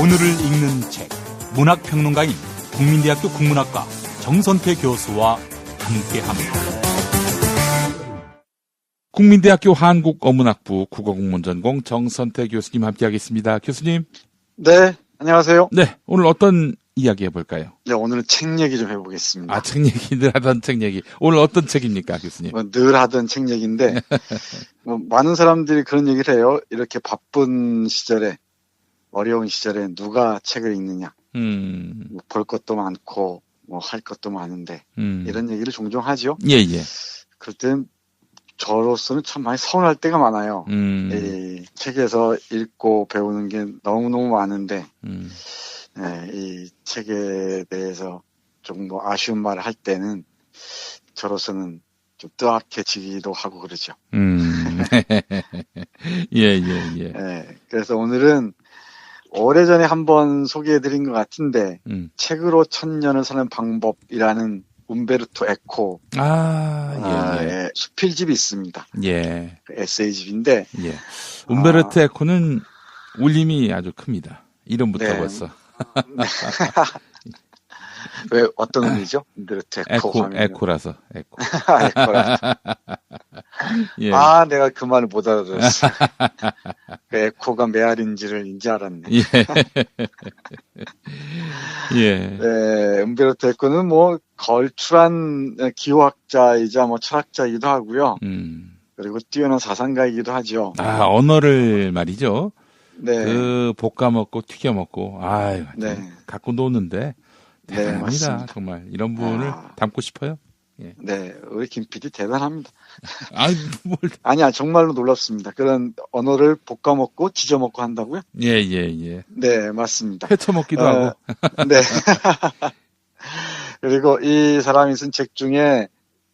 오늘을 읽는 책, 문학평론가인 국민대학교 국문학과 정선태 교수와 함께합니다. 국민대학교 한국어문학부 국어국문전공 정선태 교수님 함께하겠습니다. 교수님. 네, 안녕하세요. 네, 오늘 어떤 이야기 해볼까요? 네, 오늘은 책 얘기 좀 해보겠습니다. 아, 책 얘기, 늘 하던 책 얘기. 오늘 어떤 책입니까, 교수님? 늘 하던 책 얘기인데, 많은 사람들이 그런 얘기를 해요. 이렇게 바쁜 시절에, 어려운 시절에 누가 책을 읽느냐. 볼 것도 많고, 할 것도 많은데, 이런 얘기를 종종 하죠. 예, 예. 그럴 땐 저로서는 참 많이 서운할 때가 많아요. 이 책에서 읽고 배우는 게 너무너무 많은데, 이 책에 대해서 좀 아쉬운 말을 할 때는 저로서는 좀 뜨악해지기도 하고 그러죠. 예. 그래서 오늘은 오래전에 한번 소개해드린 것 같은데, 책으로 천년을 사는 방법이라는 움베르토 에코 수필집이 있습니다. 예. 그 에세이집인데, 예. 움베르토 에코는 울림이 아주 큽니다. 이름부터 네. 벌써. 왜 어떤 의미죠? 움베르토 에코. 에코라서. 에코. 에코라서. 예. 내가 그 말을 못 알아들었어. 그 에코가 메아리인지를 이제 알았네. 예. 예. 네, 움베르토 에코는 걸출한 기호학자이자 철학자이기도 하고요. 그리고 뛰어난 사상가이기도 하죠. 언어를 말이죠. 네. 그 볶아 먹고 튀겨 먹고, 네. 갖고 노는데 대단합니다. 네, 정말 이런 분을 닮고 싶어요. 예. 네, 우리 김 PD 대단합니다. 아니야, 정말로 놀랍습니다. 그런 언어를 볶아 먹고 지져 먹고 한다고요? 예. 네, 맞습니다. 회쳐 먹기도 하고. 네. 그리고 이 사람이 쓴 책 중에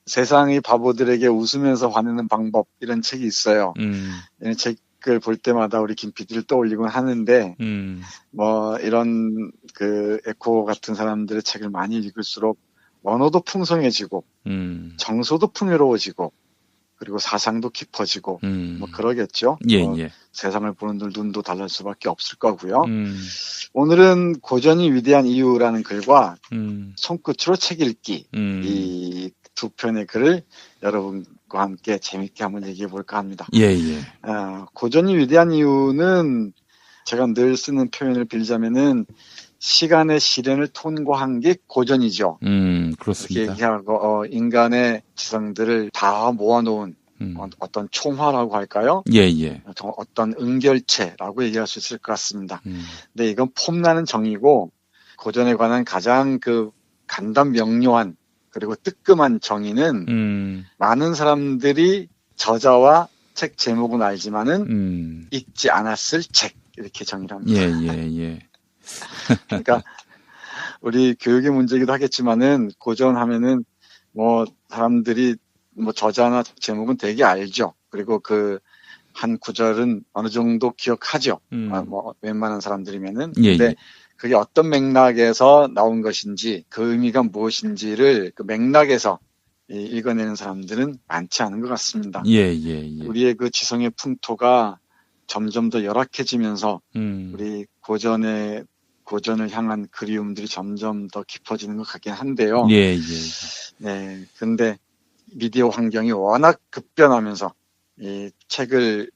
세상의 바보들에게 웃으면서 화내는 방법 이런 책이 있어요. 이 책을 볼 때마다 우리 김 PD를 떠올리곤 하는데, 이런 에코 같은 사람들의 책을 많이 읽을수록 언어도 풍성해지고, 정서도 풍요로워지고, 그리고 사상도 깊어지고, 그러겠죠. 예. 세상을 보는 눈도 달랄 수밖에 없을 거고요. 오늘은 고전이 위대한 이유라는 글과 손끝으로 책 읽기, 이 두 편의 글을 여러분과 함께 재밌게 한번 얘기해 볼까 합니다. 예. 고전이 위대한 이유는 제가 늘 쓰는 표현을 빌자면은 시간의 시련을 통과한 게 고전이죠. 그렇습니다. 얘기하고 인간의 지성들을 다 모아놓은 어떤 총화라고 할까요? 예. 어떤 은결체라고 얘기할 수 있을 것 같습니다. 근데 이건 폼나는 정의고 고전에 관한 가장 간단 명료한 그리고 뜨끔한 정의는 많은 사람들이 저자와 책 제목은 알지만은 읽지 않았을 책 이렇게 정의를 합니다. 예. 그러니까 우리 교육의 문제이기도 하겠지만은 고전하면은 사람들이 저자나 제목은 되게 알죠. 그리고 한 구절은 어느 정도 기억하죠. 웬만한 사람들이면은. 근데 그게 어떤 맥락에서 나온 것인지 그 의미가 무엇인지를 그 맥락에서 읽어내는 사람들은 많지 않은 것 같습니다. 예. 우리의 그 지성의 풍토가 점점 더 열악해지면서 우리 고전을 향한 그리움들이 점점 더 깊어지는 것 같긴 한데요. 예. 네. 근데 미디어 환경이 워낙 급변하면서 이 책을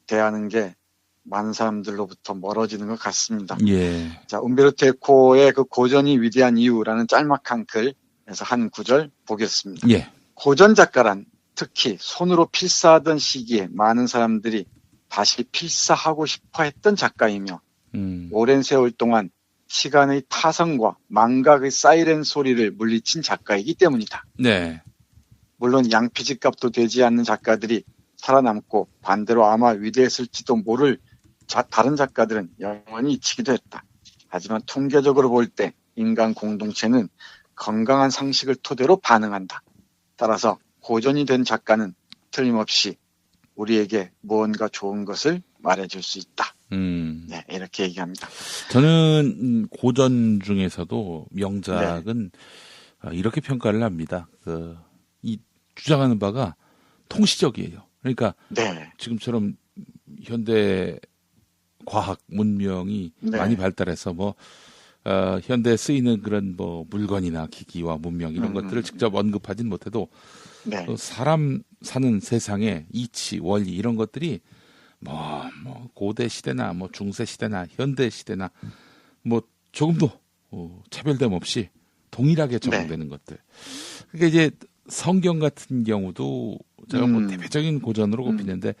대하는 게 많은 사람들로부터 멀어지는 것 같습니다. 예. 자, 움베르토 에코의 그 고전이 위대한 이유라는 짤막한 글에서 한 구절 보겠습니다. 예. 고전 작가란 특히 손으로 필사하던 시기에 많은 사람들이 다시 필사하고 싶어 했던 작가이며 오랜 세월 동안 시간의 타성과 망각의 사이렌 소리를 물리친 작가이기 때문이다. 네. 물론 양피지 값도 되지 않는 작가들이 살아남고 반대로 아마 위대했을지도 모를 다른 작가들은 영원히 잊히기도 했다. 하지만 통계적으로 볼 때 인간 공동체는 건강한 상식을 토대로 반응한다. 따라서 고전이 된 작가는 틀림없이 우리에게 무언가 좋은 것을 말해줄 수 있다. 네, 이렇게 얘기합니다. 저는 고전 중에서도 명작은 이렇게 평가를 합니다. 이 주장하는 바가 통시적이에요. 그러니까 지금처럼 현대 과학 문명이 네. 많이 발달해서 현대에 쓰이는 그런 물건이나 기기와 문명 이런 것들을 직접 언급하진 못해도 네. 사람 사는 세상의 이치, 원리 이런 것들이 고대 시대나 중세 시대나 현대 시대나 조금도 차별됨 없이 동일하게 적용되는 것들. 그러니까 이제 성경 같은 경우도 제가 대표적인 고전으로 꼽히는데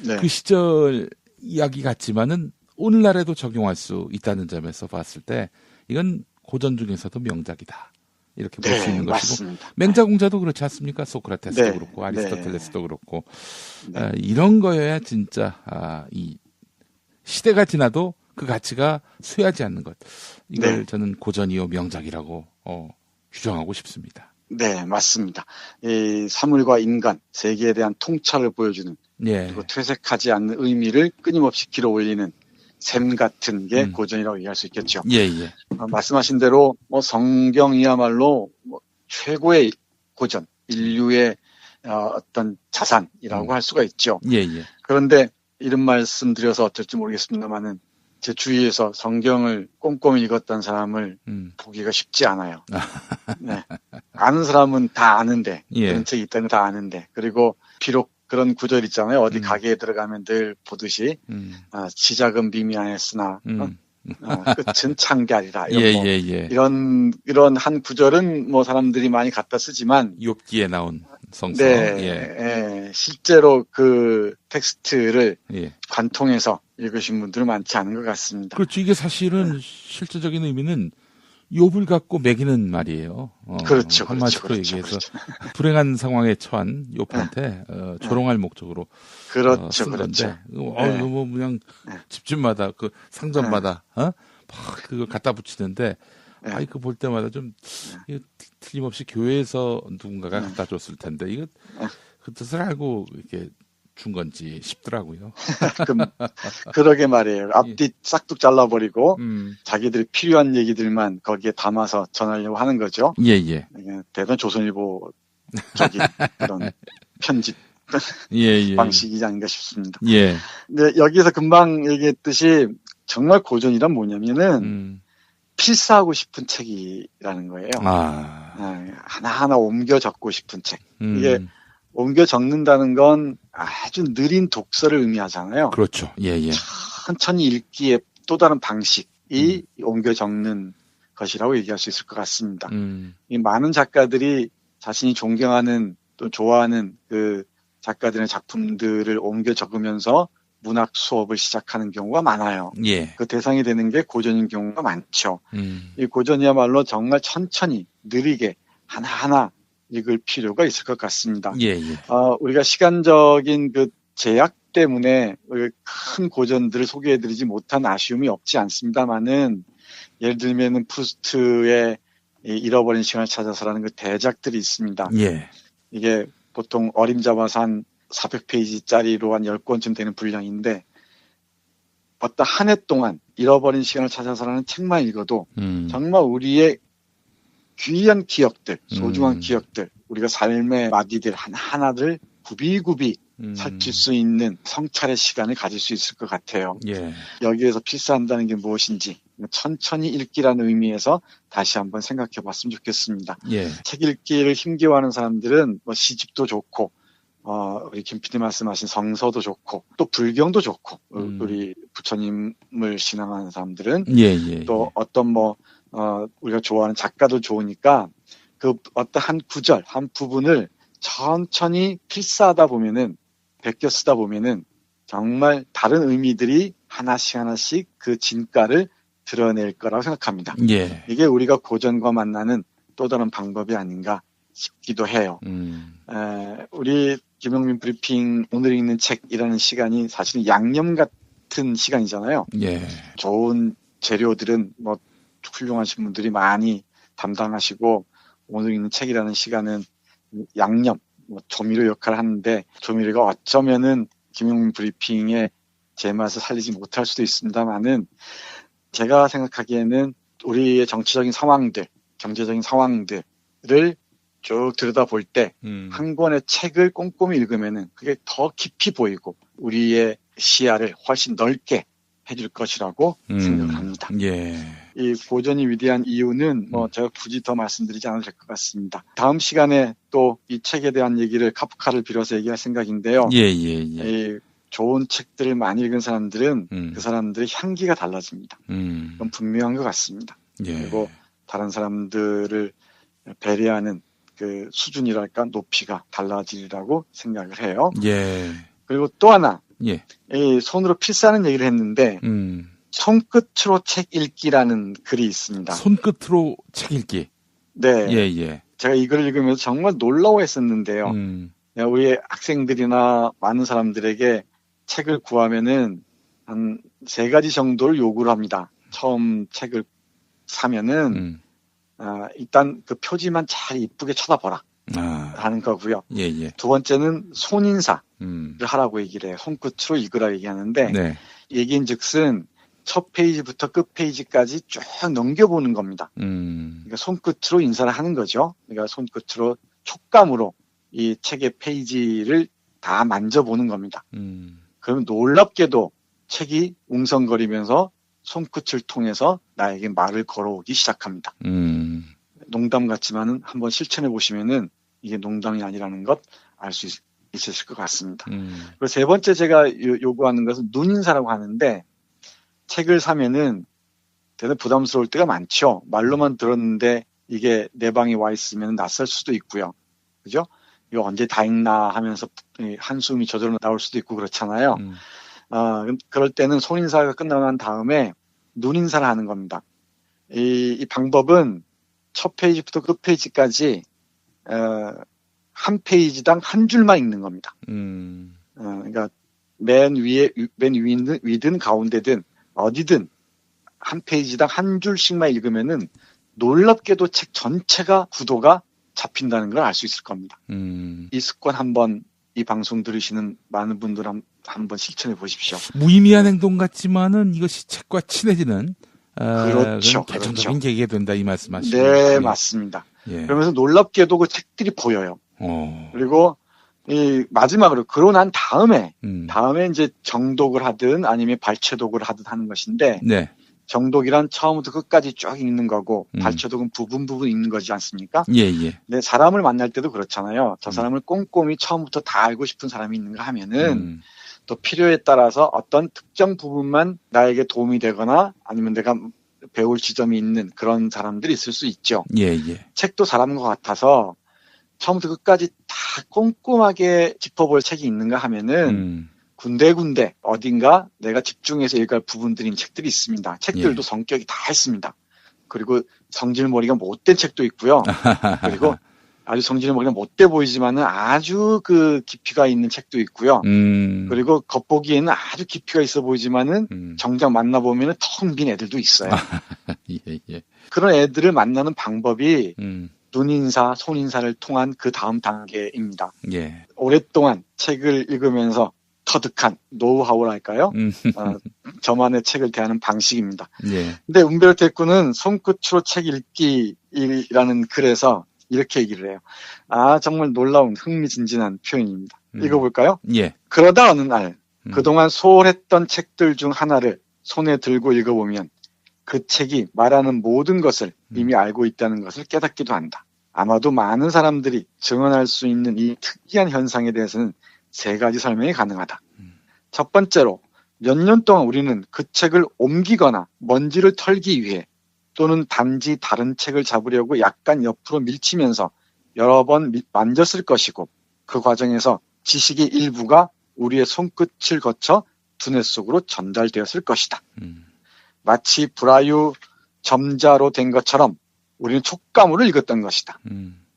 네. 그 시절 이야기 같지만은 오늘날에도 적용할 수 있다는 점에서 봤을 때 이건 고전 중에서도 명작이다. 이렇게 볼 수 있는 것이고 맞습니다. 맹자공자도 그렇지 않습니까? 소크라테스도 네. 그렇고 아리스토텔레스도 그렇고 네. 이런 거여야 진짜 이 시대가 지나도 그 가치가 쇠하지 않는 것. 이걸 네. 저는 고전이요 명작이라고 규정하고 싶습니다. 네, 맞습니다. 이 사물과 인간, 세계에 대한 통찰을 보여주는 예. 그리고 퇴색하지 않는 의미를 끊임없이 길어올리는 셈 같은 게 고전이라고 얘기할 수 있겠죠. 예, 예. 말씀하신 대로 성경이야말로 최고의 고전, 인류의 어떤 자산이라고 할 수가 있죠. 예, 예. 그런데 이런 말씀 드려서 어쩔지 모르겠습니다만은 제 주위에서 성경을 꼼꼼히 읽었던 사람을 보기가 쉽지 않아요. 네. 아는 사람은 다 아는데 그런 책이 있다는 거 다 아는데 그리고 비록 그런 구절 있잖아요. 어디 가게에 들어가면 늘 보듯이 시작은 미미하였으나 끝은 창대하리라. 이런 한 구절은 사람들이 많이 갖다 쓰지만 욥기에 나온 성서. 실제로 그 텍스트를 관통해서 읽으신 분들은 많지 않은 것 같습니다. 그렇죠. 이게 사실은 실제적인 의미는 욥을 갖고 매기는 말이에요. 그렇죠. 한마디로 얘기해서 불행한 상황에 처한 욥한테 조롱할 목적으로 쓴 건데 그냥 집집마다 그 상점마다 막 그걸 갖다 붙이는데 그거 볼 때마다 좀 이거 틀림없이 교회에서 누군가가 갖다 줬을 텐데 이거 그 뜻을 알고 이렇게 준 건지 싶더라고요. 그러게 말이에요. 앞뒤 싹둑 잘라버리고 자기들이 필요한 얘기들만 거기에 담아서 전하려고 하는 거죠. 예. 대단 조선일보 그런 편집 방식이지 아닌가 싶습니다. 예. 근데 여기서 금방 얘기했듯이 정말 고전이란 뭐냐면은 필사하고 싶은 책이라는 거예요. 하나하나 옮겨 적고 싶은 책. 이게 옮겨 적는다는 건 아주 느린 독서를 의미하잖아요. 그렇죠. 예. 천천히 읽기에 또 다른 방식이 옮겨 적는 것이라고 얘기할 수 있을 것 같습니다. 이 많은 작가들이 자신이 존경하는 또 좋아하는 그 작가들의 작품들을 옮겨 적으면서 문학 수업을 시작하는 경우가 많아요. 예. 그 대상이 되는 게 고전인 경우가 많죠. 이 고전이야말로 정말 천천히 느리게 하나하나 읽을 필요가 있을 것 같습니다. 예. 우리가 시간적인 그 제약 때문에 큰 고전들을 소개해드리지 못한 아쉬움이 없지 않습니다만은 예를 들면은 프루스트의 잃어버린 시간을 찾아서라는 그 대작들이 있습니다. 예. 이게 보통 어림잡아서 한 400페이지짜리로 한 10권쯤 되는 분량인데 어떤 한 해 동안 잃어버린 시간을 찾아서라는 책만 읽어도 정말 우리의 귀한 기억들, 소중한 기억들, 우리가 삶의 마디들 하나하나를 굽이굽이 살필 수 있는 성찰의 시간을 가질 수 있을 것 같아요. 예. 여기에서 필사한다는 게 무엇인지 천천히 읽기라는 의미에서 다시 한번 생각해 봤으면 좋겠습니다. 예. 책 읽기를 힘겨워하는 사람들은 시집도 좋고 우리 김 PD 말씀하신 성서도 좋고 또 불경도 좋고 우리 부처님을 신앙하는 사람들은 또 어떤 우리가 좋아하는 작가도 좋으니까 그 어떤 한 구절, 한 부분을 천천히 필사하다 보면은 베껴 쓰다 보면은 정말 다른 의미들이 하나씩 그 진가를 드러낼 거라고 생각합니다. 예. 이게 우리가 고전과 만나는 또 다른 방법이 아닌가 싶기도 해요. 우리 김용민 브리핑 오늘 읽는 책이라는 시간이 사실은 양념 같은 시간이잖아요. 예. 좋은 재료들은 훌륭하신 분들이 많이 담당하시고 오늘 읽는 책이라는 시간은 양념, 조미료 역할을 하는데 조미료가 어쩌면은 김용민 브리핑의 제맛을 살리지 못할 수도 있습니다만은 제가 생각하기에는 우리의 정치적인 상황들, 경제적인 상황들을 쭉 들여다볼 때 한 권의 책을 꼼꼼히 읽으면은 그게 더 깊이 보이고 우리의 시야를 훨씬 넓게 해줄 것이라고 생각을 합니다. 예. 이 고전이 위대한 이유는 제가 굳이 더 말씀드리지 않아도 될 것 같습니다. 다음 시간에 또 이 책에 대한 얘기를 카프카를 빌어서 얘기할 생각인데요. 이 좋은 책들을 많이 읽은 사람들은 그 사람들의 향기가 달라집니다. 그건 분명한 것 같습니다. 그리고 다른 사람들을 배려하는 그 수준이랄까 높이가 달라지리라고 생각을 해요. 그리고 또 하나 이 손으로 필사하는 얘기를 했는데 손끝으로 책 읽기라는 글이 있습니다. 손끝으로 책 읽기. 네. 제가 이 글을 읽으면서 정말 놀라워했었는데요. 우리 학생들이나 많은 사람들에게 책을 구하면은 한 3가지 정도를 요구를 합니다. 처음 책을 사면은 일단 그 표지만 잘 이쁘게 쳐다보라 하는 거고요. 두 번째는 손인사를 하라고 얘기를 해요. 손끝으로 읽으라 얘기하는데 얘기인즉슨 첫 페이지부터 끝 페이지까지 쭉 넘겨보는 겁니다. 그러니까 손끝으로 인사를 하는 거죠. 그러니까 손끝으로 촉감으로 이 책의 페이지를 다 만져보는 겁니다. 그러면 놀랍게도 책이 웅성거리면서 손끝을 통해서 나에게 말을 걸어오기 시작합니다. 농담 같지만은 한번 실천해 보시면은 이게 농담이 아니라는 것 알 수 있으실 것 같습니다. 그리고 세 번째 제가 요구하는 것은 눈인사라고 하는데 책을 사면은 대단히 부담스러울 때가 많죠. 말로만 들었는데 이게 내 방에 와 있으면 낯설 수도 있고요. 그죠? 이거 언제 다 읽나 하면서 한숨이 저절로 나올 수도 있고 그렇잖아요. 그럴 때는 손인사가 끝나고 난 다음에 눈인사를 하는 겁니다. 이 방법은 첫 페이지부터 끝 페이지까지 한 페이지당 한 줄만 읽는 겁니다. 그러니까 맨 위든 가운데든 어디든 한 페이지당 한 줄씩만 읽으면은 놀랍게도 책 전체가 구도가 잡힌다는 걸 알 수 있을 겁니다. 이 습관 한번 이 방송 들으시는 많은 분들 한번 실천해 보십시오. 무의미한 행동 같지만은 이것이 책과 친해지는 그렇죠. 결정적인 계기가 된다 이 말씀하시죠. 네, 맞습니다. 그러면서 놀랍게도 그 책들이 보여요. 그리고 이 마지막으로 그러고 난 다음에 이제 정독을 하든 아니면 발췌독을 하든 하는 것인데 정독이란 처음부터 끝까지 쭉 읽는 거고 발췌독은 부분 읽는 거지 않습니까? 네, 사람을 만날 때도 그렇잖아요. 저 사람을 꼼꼼히 처음부터 다 알고 싶은 사람이 있는가 하면은 또 필요에 따라서 어떤 특정 부분만 나에게 도움이 되거나 아니면 내가 배울 지점이 있는 그런 사람들이 있을 수 있죠. 책도 사람과 같아서 처음부터 끝까지 다 꼼꼼하게 짚어볼 책이 있는가 하면은 군데군데 어딘가 내가 집중해서 읽을 부분들인 책들이 있습니다. 책들도 성격이 다 있습니다. 그리고 성질머리가 못된 책도 있고요. 그리고 아주 성질머리가 못돼 보이지만은 아주 그 깊이가 있는 책도 있고요. 그리고 겉보기에는 아주 깊이가 있어 보이지만은 정작 만나보면은 텅 빈 애들도 있어요. 그런 애들을 만나는 방법이 눈인사, 손인사를 통한 그 다음 단계입니다. 오랫동안 책을 읽으면서 터득한 노하우랄까요? 저만의 책을 대하는 방식입니다. 근데 은별 대꾸는 손끝으로 책 읽기라는 글에서 이렇게 얘기를 해요. 정말 놀라운 흥미진진한 표현입니다. 읽어볼까요? 그러다 어느 날 그동안 소홀했던 책들 중 하나를 손에 들고 읽어보면 그 책이 말하는 모든 것을 이미 알고 있다는 것을 깨닫기도 한다. 아마도 많은 사람들이 증언할 수 있는 이 특이한 현상에 대해서는 3가지 설명이 가능하다. 첫 번째로 몇 년 동안 우리는 그 책을 옮기거나 먼지를 털기 위해 또는 단지 다른 책을 잡으려고 약간 옆으로 밀치면서 여러 번 만졌을 것이고 그 과정에서 지식의 일부가 우리의 손끝을 거쳐 두뇌 속으로 전달되었을 것이다. 마치 브라유 점자로 된 것처럼 우리는 촉감으로 읽었던 것이다.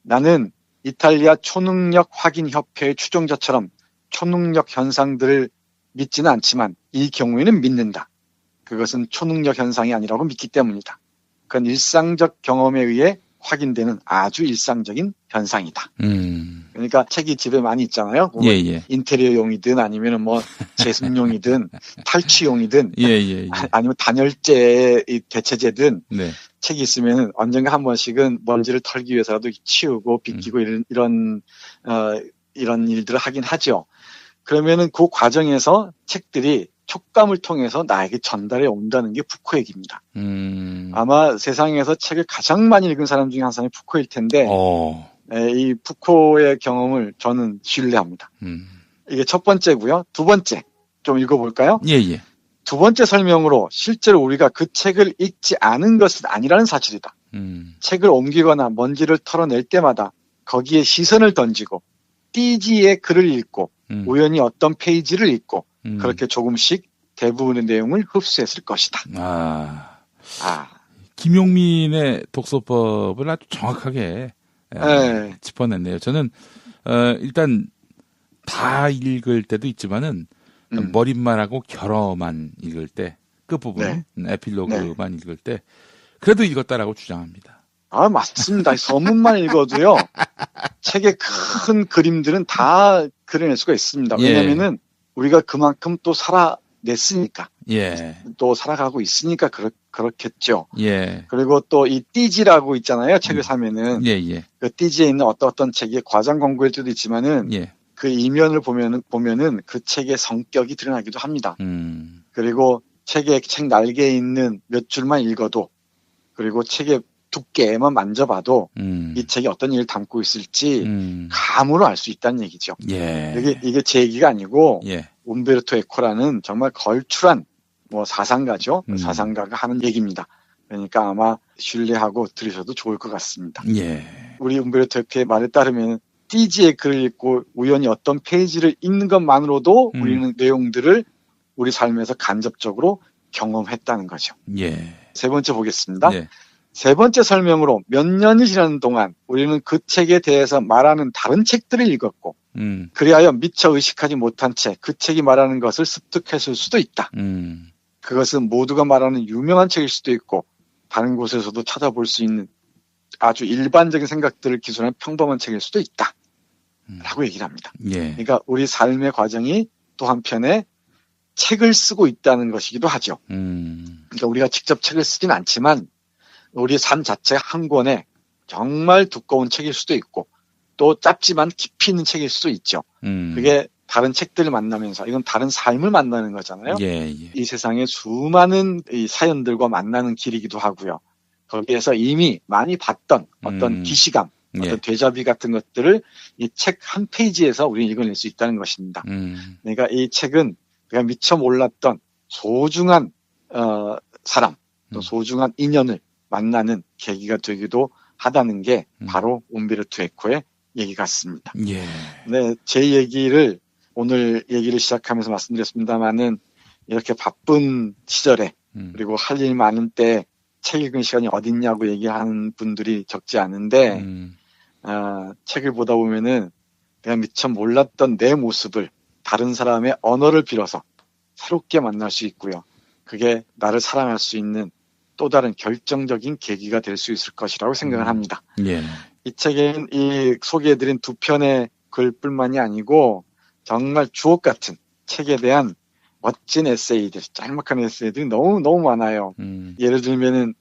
나는 이탈리아 초능력 확인 협회의 추종자처럼 초능력 현상들을 믿지는 않지만 이 경우에는 믿는다. 그것은 초능력 현상이 아니라고 믿기 때문이다. 그건 일상적 경험에 의해 확인되는 아주 일상적인 현상이다. 그러니까 책이 집에 많이 있잖아요. 인테리어용이든 아니면 뭐 제습용이든 탈취용이든 아니면 단열재 대체제든 책이 있으면 언젠가 한 번씩은 먼지를 털기 위해서라도 치우고 빗기고 이런 일들을 하긴 하죠. 그러면은 그 과정에서 책들이 촉감을 통해서 나에게 전달해 온다는 게 푸코 얘기입니다. 아마 세상에서 책을 가장 많이 읽은 사람 중에 한 사람이 푸코일 텐데 이 푸코의 경험을 저는 신뢰합니다. 이게 첫 번째고요. 두 번째 좀 읽어볼까요? 예. 두 번째 설명으로 실제로 우리가 그 책을 읽지 않은 것은 아니라는 사실이다. 책을 옮기거나 먼지를 털어낼 때마다 거기에 시선을 던지고 띠지의 글을 읽고 우연히 어떤 페이지를 읽고 그렇게 조금씩 대부분의 내용을 흡수했을 것이다. 김용민의 독서법을 아주 정확하게 짚어냈네요. 저는 일단 다 읽을 때도 있지만은 머릿말하고 결어만 읽을 때 끝부분 에필로그만 읽을 때 그래도 읽었다라고 주장합니다. 맞습니다. 서문만 읽어도요. 책의 큰 그림들은 다 그려낼 수가 있습니다. 왜냐면은 우리가 그만큼 또 살아냈으니까. 또 살아가고 있으니까 그렇겠죠. 그리고 또 이 띠지라고 있잖아요. 책을 사면은. 그 띠지에 있는 어떤 책이 과장 광고일 때도 있지만은 그 이면을 보면은 그 책의 성격이 드러나기도 합니다. 그리고 책 날개에 있는 몇 줄만 읽어도 그리고 책의 두께만 만져봐도 이 책이 어떤 일을 담고 있을지 감으로 알 수 있다는 얘기죠. 이게 제 얘기가 아니고 움베르토 에코라는 정말 걸출한 사상가죠. 사상가가 하는 얘기입니다. 그러니까 아마 신뢰하고 들으셔도 좋을 것 같습니다. 우리 움베르토 에코의 말에 따르면 띠지의 글을 읽고 우연히 어떤 페이지를 읽는 것만으로도 우리는 내용들을 우리 삶에서 간접적으로 경험했다는 거죠. 세 번째 보겠습니다. 세 번째 설명으로 몇 년이 지나는 동안 우리는 그 책에 대해서 말하는 다른 책들을 읽었고 그리하여 미처 의식하지 못한 책, 그 책이 말하는 것을 습득했을 수도 있다. 그것은 모두가 말하는 유명한 책일 수도 있고 다른 곳에서도 찾아볼 수 있는 아주 일반적인 생각들을 기술한 평범한 책일 수도 있다. 라고 얘기를 합니다. 그러니까 우리 삶의 과정이 또 한편에 책을 쓰고 있다는 것이기도 하죠. 그러니까 우리가 직접 책을 쓰진 않지만 우리 삶 자체 한 권에 정말 두꺼운 책일 수도 있고 또 짧지만 깊이 있는 책일 수도 있죠. 그게 다른 책들을 만나면서 이건 다른 삶을 만나는 거잖아요. 이 세상에 수많은 이 사연들과 만나는 길이기도 하고요. 거기에서 이미 많이 봤던 어떤 기시감, 어떤 데자뷰 같은 것들을 이 책 한 페이지에서 우리는 읽어낼 수 있다는 것입니다. 그러니까 이 책은 우리가 미처 몰랐던 소중한 사람, 또 소중한 인연을 만나는 계기가 되기도 하다는 게 바로 움베르토 에코의 얘기 같습니다. 제 얘기를 오늘 얘기를 시작하면서 말씀드렸습니다만은 이렇게 바쁜 시절에 그리고 할 일 많은 때 책 읽은 시간이 어딨냐고 얘기하는 분들이 적지 않은데 책을 보다 보면은 내가 미처 몰랐던 내 모습을 다른 사람의 언어를 빌어서 새롭게 만날 수 있고요. 그게 나를 사랑할 수 있는 또 다른 결정적인 계기가 될 수 있을 것이라고 생각을 합니다. 이 책에는 이 소개해드린 두 편의 글뿐만이 아니고 정말 주옥 같은 책에 대한 멋진 에세이들, 짤막한 에세이들이 너무 많아요. 예를 들면은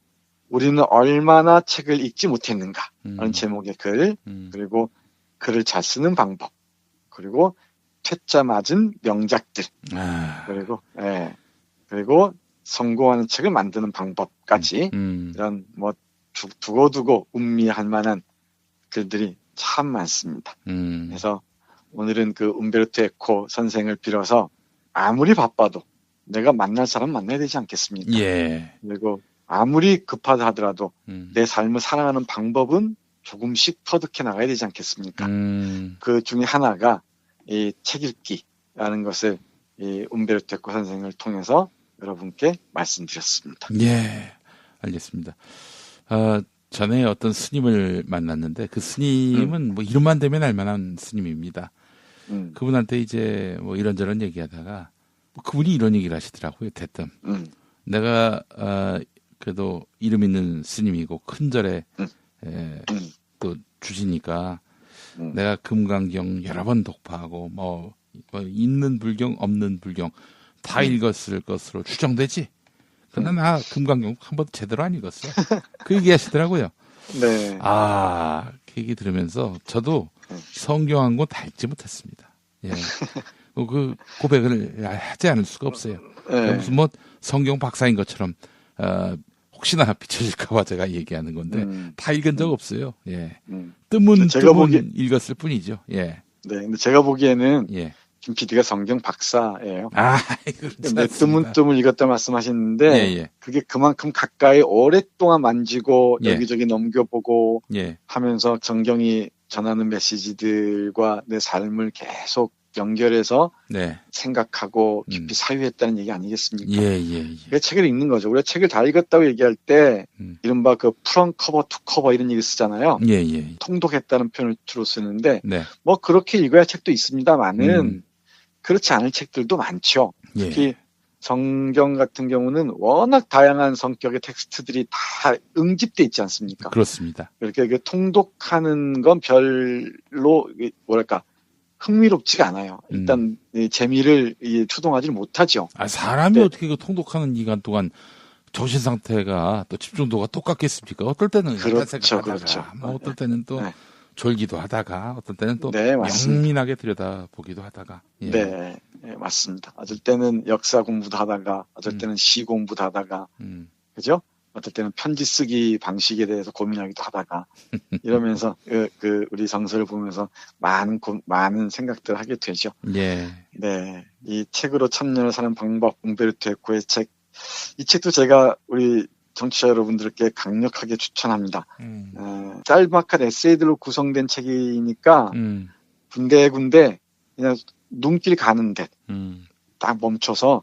우리는 얼마나 책을 읽지 못했는가 라는 제목의 글, 그리고 글을 잘 쓰는 방법, 그리고 퇴짜 맞은 명작들, 그리고 성공하는 책을 만드는 방법까지 이런 두고두고 음미할 만한 글들이 참 많습니다. 그래서 오늘은 그 움베르토 에코 선생을 빌어서 아무리 바빠도 내가 만날 사람 만나야 되지 않겠습니까? 그리고 아무리 급하다 하더라도 내 삶을 살아가는 방법은 조금씩 터득해 나가야 되지 않겠습니까? 그 중에 하나가 이 책 읽기라는 것을 이 움베르토 에코 선생을 통해서 여러분께 말씀드렸습니다. 알겠습니다. 전에 어떤 스님을 만났는데 그 스님은 뭐 이름만 되면 알만한 스님입니다. 그분한테 이제 뭐 이런저런 얘기하다가 그분이 이런 얘기를 하시더라고요. 대뜸 내가 그래도 이름 있는 스님이고 큰 절에 또 주시니까 내가 금강경 여러 번 독파하고 뭐 있는 불경 없는 불경 다 읽었을 것으로 추정되지. 그러나 나 금강경 한 번도 제대로 안 읽었어. 그 얘기 하시더라고요. 그 얘기 들으면서 저도 성경 한 권 다 읽지 못했습니다. 그 고백을 하지 않을 수가 없어요. 네. 무슨 뭐 성경 박사인 것처럼 혹시나 비춰질까봐 제가 얘기하는 건데 다 읽은 적 없어요. 예. 뜨문 읽었을 뿐이죠. 예. 네, 근데 제가 보기에는 예. 김 PD가 성경 박사예요. 근데 뜨문뜨문 읽었다 말씀하시는데 예. 그게 그만큼 가까이 오랫동안 만지고 여기저기 넘겨보고 하면서 성경이 전하는 메시지들과 내 삶을 계속 연결해서 생각하고 깊이 사유했다는 얘기 아니겠습니까? 그게 책을 읽는 거죠. 우리가 책을 다 읽었다고 얘기할 때 이른바 그 프런트 커버, 투 커버 이런 얘기 쓰잖아요. 통독했다는 표현을 주로 쓰는데 뭐 그렇게 읽어야 책도 있습니다만은 그렇지 않을 책들도 많죠. 특히 성경 같은 경우는 워낙 다양한 성격의 텍스트들이 다 응집돼 있지 않습니까? 그렇습니다. 이렇게 통독하는 건 별로 뭐랄까 흥미롭지가 않아요. 일단 재미를 추동하지는 못하죠. 사람이 어떻게 그 통독하는 기간 동안 정신 상태가 또 집중도가 똑같겠습니까? 어떨 때는 그렇죠. 뭐 어떨 때는 또 졸기도 하다가 어떨 때는 또 영민하게 들여다보기도 하다가 네, 맞습니다. 어쩔 때는 역사 공부도 하다가 어쩔 때는 시 공부도 하다가 그죠? 어떨 때는 편지 쓰기 방식에 대해서 고민하기도 하다가 이러면서 우리 성서를 보면서 많은 생각들을 하게 되죠. 네, 이 책으로 천년을 사는 방법, 웅베르토 에코의 책, 이 책도 제가 우리 청취자 여러분들께 강력하게 추천합니다. 짤막한 에세이들로 구성된 책이니까 군데군데 그냥 눈길 가는 데 딱 멈춰서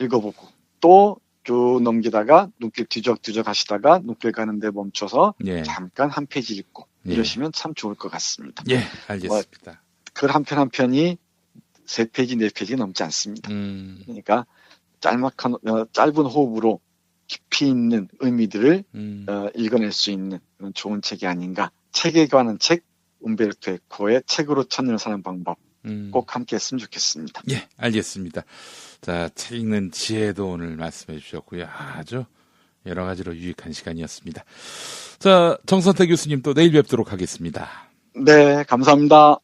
읽어보고 또 쭉 넘기다가 눈길 뒤적뒤적 하시다가 눈길 가는데 멈춰서 잠깐 한 페이지 읽고 이러시면 참 좋을 것 같습니다. 알겠습니다. 글 한 편 한 편이 3페이지, 4페이지 넘지 않습니다. 그러니까 짧은 호흡으로 깊이 있는 의미들을 읽어낼 수 있는 그런 좋은 책이 아닌가. 책에 관한 책, 움베르토 에코의 책으로 천년을 사는 방법 꼭 함께 했으면 좋겠습니다. 알겠습니다. 자, 책 읽는 지혜도 오늘 말씀해 주셨고요. 아주 여러 가지로 유익한 시간이었습니다. 자, 정선태 교수님 또 내일 뵙도록 하겠습니다. 네, 감사합니다.